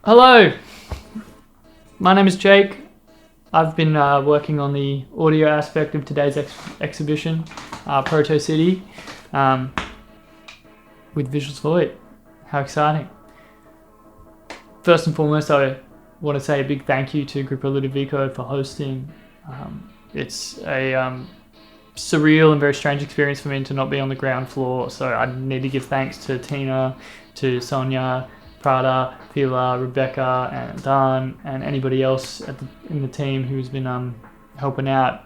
Hello, my name is Jake. I've been working on the audio aspect of today's exhibition, Proto City, with Visuals Void. How exciting. First and foremost, I want to say a big thank you to Grupo.Ludovico for hosting. It's a surreal and very strange experience for me to not be on the ground floor, so I need to give thanks to Tina, to Sonia, Prada, Pilar, Rebecca, and Dan, and anybody else in the team who's been helping out.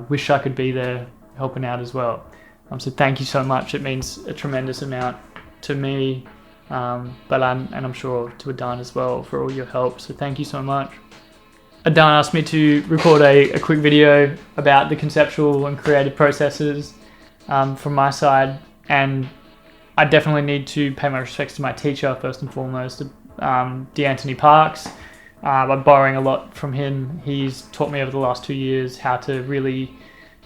Wish I could be there helping out as well. So thank you so much. It means a tremendous amount to me, but I'm sure to Adan as well for all your help. So thank you so much. Adan asked me to record a quick video about the conceptual and creative processes from my side, and I definitely need to pay my respects to my teacher first and foremost, D'Anthony Parks. I'm borrowing a lot from him. He's taught me over the last 2 years how to really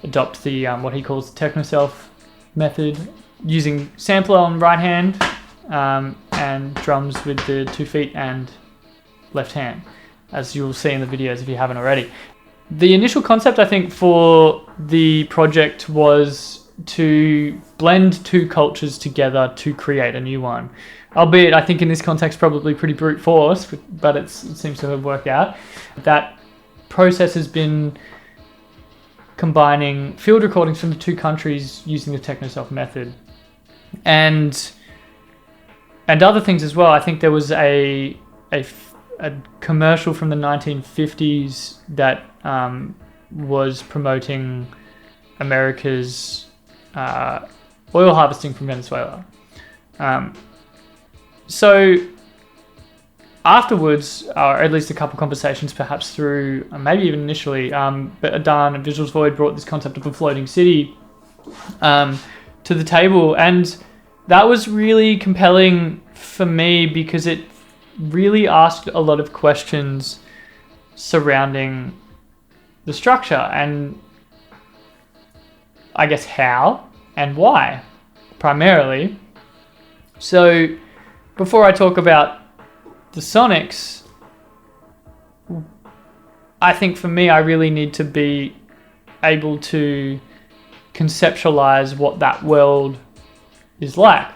adopt the what he calls the techno-self method, using sampler on right hand and drums with the 2 feet and left hand, as you'll see in the videos if you haven't already. The initial concept, I think, for the project was to blend 2 cultures together to create a new one. Albeit, I think in this context, probably pretty brute force, but it seems to have worked out. That process has been combining field recordings from the 2 countries using the techno-self method, and other things as well. I think there was a commercial from the 1950s that was promoting America's oil harvesting from Venezuela. So afterwards, or at least a couple conversations perhaps through, maybe even initially, but Adan and Visuals Void brought this concept of a floating city to the table, and that was really compelling for me because it really asked a lot of questions surrounding the structure and I guess how and why, primarily. So before I talk about the sonics, I think for me I really need to be able to conceptualize what that world is like.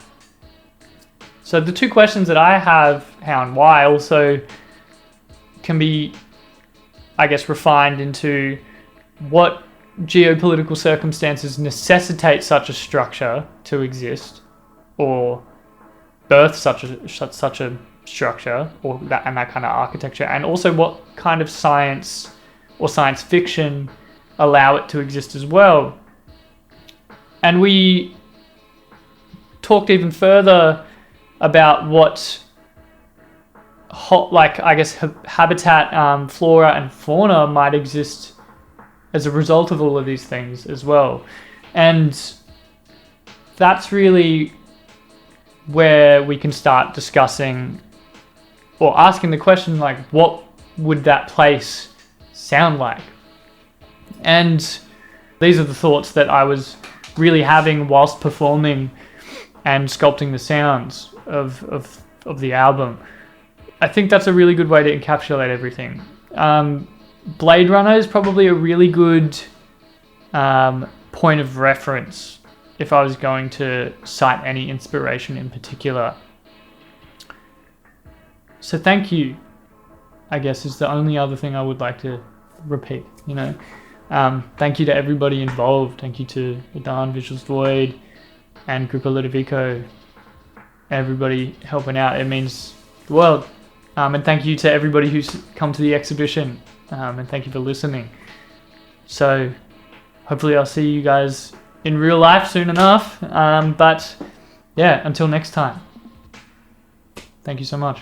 So the 2 questions that I have, how and why, also can be, I guess, refined into what geopolitical circumstances necessitate such a structure to exist, or birth such a structure, or that kind of architecture, and also what kind of science or science fiction allow it to exist as well. And we talked even further about what habitat, flora and fauna might exist as a result of all of these things as well. And that's really where we can start discussing or asking the question, like, what would that place sound like? And these are the thoughts that I was really having whilst performing and sculpting the sounds of the album. I think that's a really good way to encapsulate everything. Blade Runner is probably a really good point of reference if I was going to cite any inspiration in particular. So thank you, I guess, is the only other thing I would like to repeat, Thank you to everybody involved. Thank you to Adan, Visuals Void, and Grupo.Ludovico. Everybody helping out. It means the world. And thank you to everybody who's come to the exhibition. And thank you for listening. So hopefully I'll see you guys in real life soon enough. But yeah, until next time. Thank you so much.